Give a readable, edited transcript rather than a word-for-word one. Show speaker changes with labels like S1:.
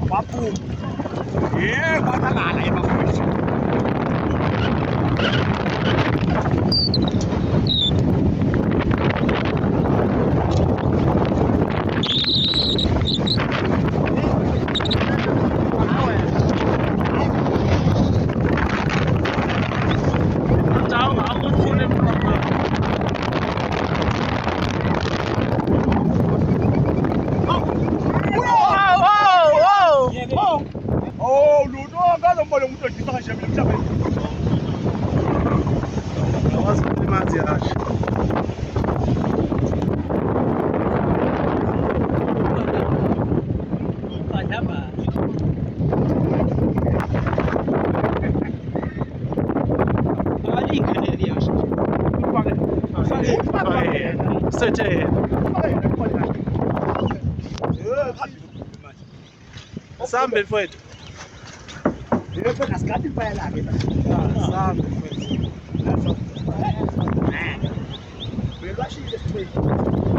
S1: Papu. Bata ngala ya mafundisho. Oh, Ludo, ngalo mbona umuntu odlisa nje emhlabeni.
S2: Awazi ukuthi manzi yasho. Search Sambe mfowethu.
S1: Yebo kasikati phaya la ke.
S2: Sambe mfowethu.
S1: Belashile straight.